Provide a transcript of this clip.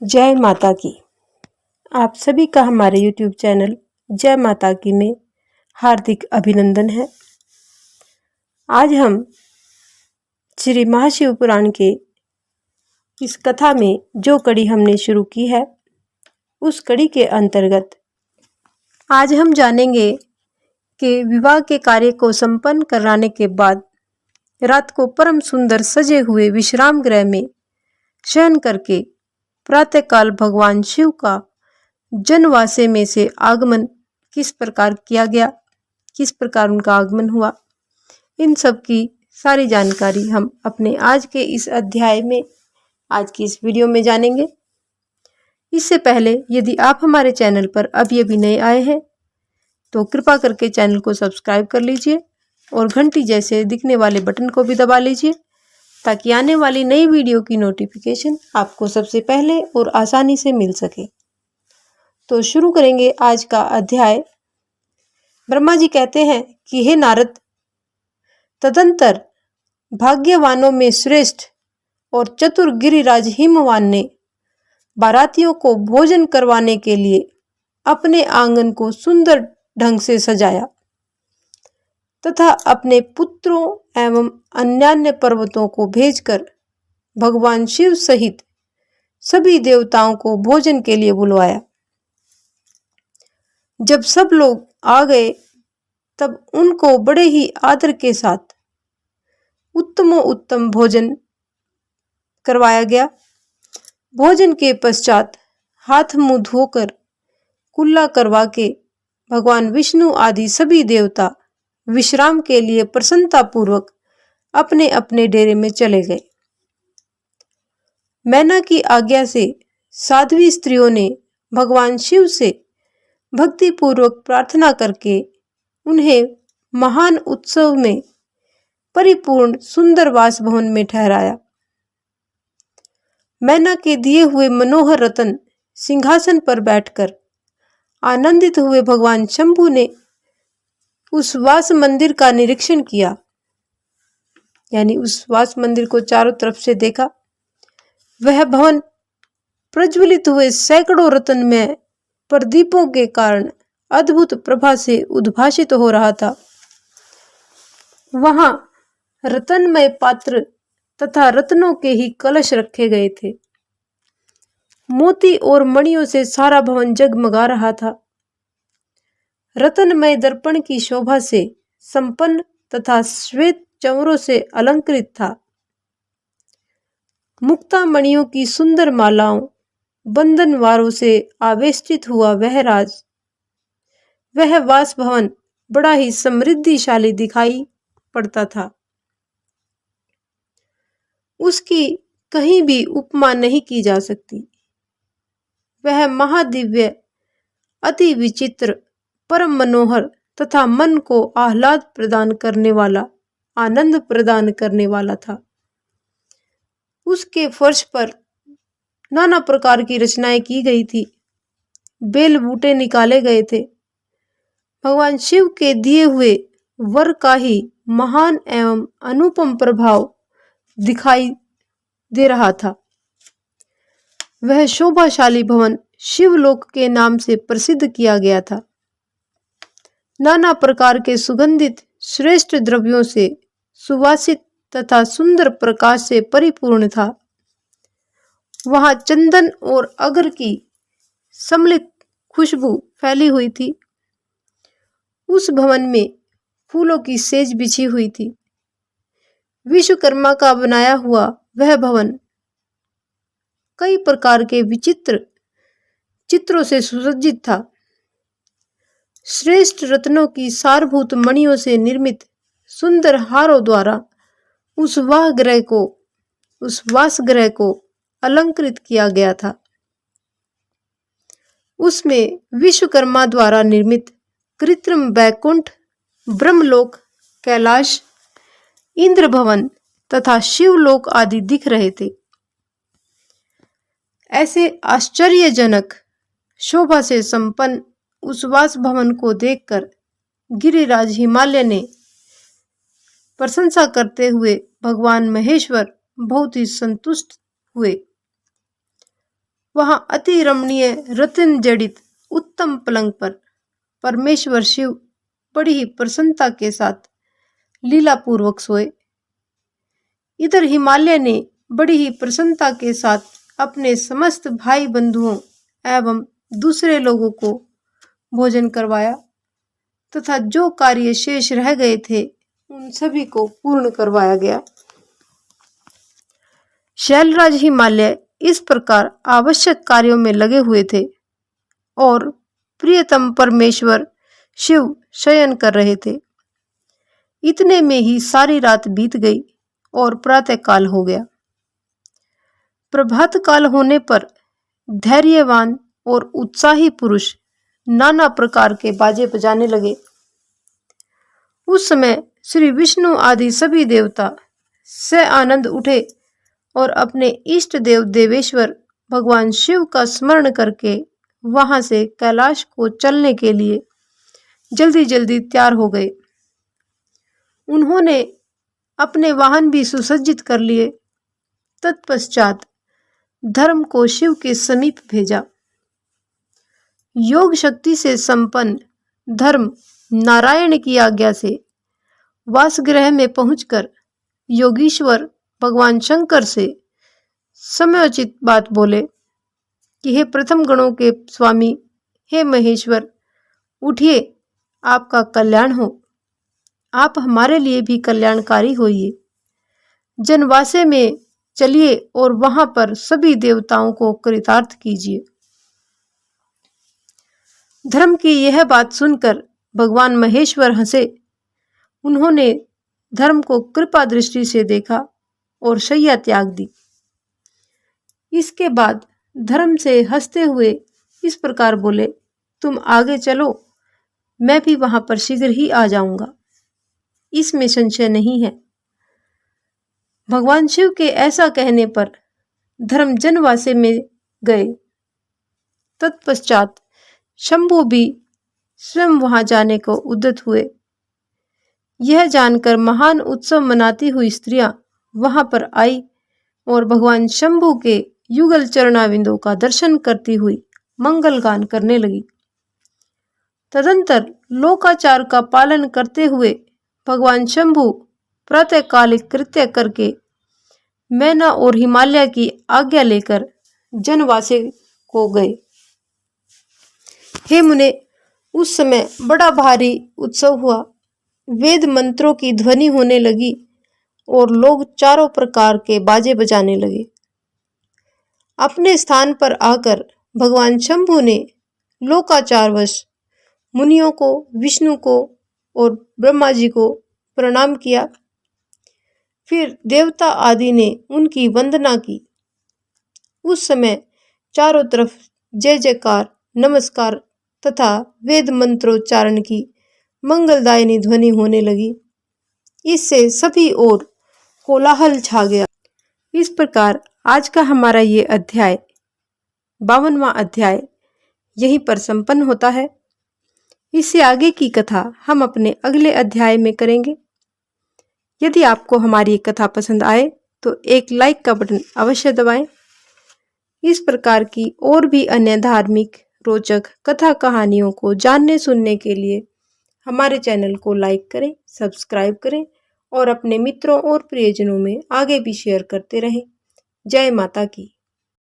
जय माता की। आप सभी का हमारे YouTube चैनल जय माता की में हार्दिक अभिनंदन है। आज हम श्री महाशिव पुराण के इस कथा में जो कड़ी हमने शुरू की है, उस कड़ी के अंतर्गत आज हम जानेंगे कि विवाह के कार्य को संपन्न कराने के बाद रात को परम सुंदर सजे हुए विश्राम गृह में शयन करके प्रातःकाल भगवान शिव का जनवासे में से आगमन किस प्रकार किया गया, किस प्रकार उनका आगमन हुआ, इन सब की सारी जानकारी हम अपने आज के इस अध्याय में, आज की इस वीडियो में जानेंगे। इससे पहले यदि आप हमारे चैनल पर अभी नए आए हैं तो कृपा करके चैनल को सब्सक्राइब कर लीजिए और घंटी जैसे दिखने वाले बटन को भी दबा लीजिए ताकि आने वाली नई वीडियो की नोटिफिकेशन आपको सबसे पहले और आसानी से मिल सके। तो शुरू करेंगे आज का अध्याय। ब्रह्मा जी कहते हैं कि हे नारद, तदंतर भाग्यवानों में श्रेष्ठ और चतुर गिरिराज हिमवान ने बारातियों को भोजन करवाने के लिए अपने आंगन को सुंदर ढंग से सजाया तथा अपने पुत्रों एवं अन्यान्य पर्वतों को भेजकर भगवान शिव सहित सभी देवताओं को भोजन के लिए बुलवाया। जब सब लोग आ गए तब उनको बड़े ही आदर के साथ उत्तम भोजन करवाया गया। भोजन के पश्चात हाथ मुंह धोकर कुल्ला करवा के भगवान विष्णु आदि सभी देवता विश्राम के लिए प्रसन्नता पूर्वक अपने अपने डेरे में चले गए। मैना की आज्ञा से साध्वी स्त्रियों ने भगवान शिव से भक्ति पूर्वक प्रार्थना करके उन्हें महान उत्सव में परिपूर्ण सुंदर वास भवन में ठहराया। मैना के दिए हुए मनोहर रतन सिंहासन पर बैठकर आनंदित हुए भगवान शंभु ने उस वास मंदिर का निरीक्षण किया, यानी उस वास मंदिर को चारों तरफ से देखा। वह भवन प्रज्वलित हुए सैकड़ों रत्नमय प्रदीपों के कारण अद्भुत प्रभा से उद्भासित हो रहा था। वहां रत्नमय पात्र तथा रत्नों के ही कलश रखे गए थे। मोती और मणियों से सारा भवन जगमगा रहा था। रत्नमय दर्पण की शोभा से संपन्न तथा श्वेत चंवरों से अलंकृत था। मुक्ता मणियों की सुंदर मालाओं बंधनवारों से आवेष्टित हुआ वह वास भवन बड़ा ही समृद्धिशाली दिखाई पड़ता था। उसकी कहीं भी उपमा नहीं की जा सकती। वह महादिव्य, अति विचित्र, परम मनोहर तथा मन को आह्लाद प्रदान करने वाला, आनंद प्रदान करने वाला था। उसके फर्श पर नाना प्रकार की रचनाएं की गई थी। बेल बूटे निकाले गए थे। भगवान शिव के दिए हुए वर का ही महान एवं अनुपम प्रभाव दिखाई दे रहा था। वह शोभाशाली भवन शिवलोक के नाम से प्रसिद्ध किया गया था। नाना प्रकार के सुगंधित श्रेष्ठ द्रव्यों से सुवासित तथा सुंदर प्रकाश से परिपूर्ण था। वहां चंदन और अगर की सम्मिलित खुशबू फैली हुई थी। उस भवन में फूलों की सेज बिछी हुई थी। विश्वकर्मा का बनाया हुआ वह भवन कई प्रकार के विचित्र चित्रों से सुसज्जित था। श्रेष्ठ रत्नों की सारभूत मणियों से निर्मित सुंदर हारों द्वारा उस वासगृह को अलंकृत किया गया था। उसमें विश्वकर्मा द्वारा निर्मित कृत्रिम वैकुंठ, ब्रह्मलोक, कैलाश, इंद्र भवन तथा शिवलोक आदि दिख रहे थे। ऐसे आश्चर्यजनक शोभा से संपन्न उस वास भवन को देखकर गिरिराज हिमालय ने प्रशंसा करते हुए भगवान महेश्वर बहुत ही संतुष्ट हुए। वहां अति रमणीय रत्न जड़ित उत्तम पलंग पर परमेश्वर शिव बड़ी ही प्रसन्नता के साथ लीला पूर्वक सोए। इधर हिमालय ने बड़ी ही प्रसन्नता के साथ अपने समस्त भाई बंधुओं एवं दूसरे लोगों को भोजन करवाया तथा जो कार्य शेष रह गए थे उन सभी को पूर्ण करवाया गया। शैलराज हिमालय इस प्रकार आवश्यक कार्यों में लगे हुए थे और प्रियतम परमेश्वर शिव शयन कर रहे थे। इतने में ही सारी रात बीत गई और प्रातः काल हो गया। प्रभात काल होने पर धैर्यवान और उत्साही पुरुष नाना प्रकार के बाजे बजाने लगे। उस समय श्री विष्णु आदि सभी देवता से आनंद उठे और अपने इष्ट देव देवेश्वर भगवान शिव का स्मरण करके वहां से कैलाश को चलने के लिए जल्दी जल्दी तैयार हो गए। उन्होंने अपने वाहन भी सुसज्जित कर लिए। तत्पश्चात धर्म को शिव के समीप भेजा। योग शक्ति से संपन्न धर्म नारायण की आज्ञा से वासगृह में पहुंचकर योगीश्वर भगवान शंकर से समयोचित बात बोले कि हे प्रथम गणों के स्वामी, हे महेश्वर, उठिए, आपका कल्याण हो, आप हमारे लिए भी कल्याणकारी होइए। जनवासे में चलिए और वहां पर सभी देवताओं को कृतार्थ कीजिए। धर्म की यह बात सुनकर भगवान महेश्वर हंसे। उन्होंने धर्म को कृपा दृष्टि से देखा और शैया त्याग दी। इसके बाद धर्म से हंसते हुए इस प्रकार बोले, तुम आगे चलो, मैं भी वहां पर शीघ्र ही आ जाऊंगा, इसमें संशय नहीं है। भगवान शिव के ऐसा कहने पर धर्म जनवासे में गए। तत्पश्चात शंभु भी स्वयं वहां जाने को उद्यत हुए। यह जानकर महान उत्सव मनाती हुई स्त्रियां वहां पर आई और भगवान शंभु के युगल चरणाविंदों का दर्शन करती हुई मंगल गान करने लगी। तदंतर लोकाचार का पालन करते हुए भगवान शंभु प्रातःकालिक कृत्य करके मैना और हिमालय की आज्ञा लेकर जनवासे को गए। हे मुने, उस समय बड़ा भारी उत्सव हुआ। वेद मंत्रों की ध्वनि होने लगी और लोग चारों प्रकार के बाजे बजाने लगे। अपने स्थान पर आकर भगवान शंभु ने लोकाचारवश मुनियों को, विष्णु को और ब्रह्मा जी को प्रणाम किया। फिर देवता आदि ने उनकी वंदना की। उस समय चारों तरफ जय जयकार, नमस्कार तथा वेद मंत्रोच्चारण की मंगलदायिनी ध्वनि होने लगी। इससे सभी ओर कोलाहल छा गया। इस प्रकार आज का हमारा ये अध्याय 52वां अध्याय यहीं पर संपन्न होता है। इससे आगे की कथा हम अपने अगले अध्याय में करेंगे। यदि आपको हमारी ये कथा पसंद आए तो एक लाइक का बटन अवश्य दबाएं। इस प्रकार की और भी अन्य धार्मिक रोचक कथा कहानियों को जानने सुनने के लिए हमारे चैनल को लाइक करें, सब्सक्राइब करें और अपने मित्रों और प्रियजनों में आगे भी शेयर करते रहें। जय माता की।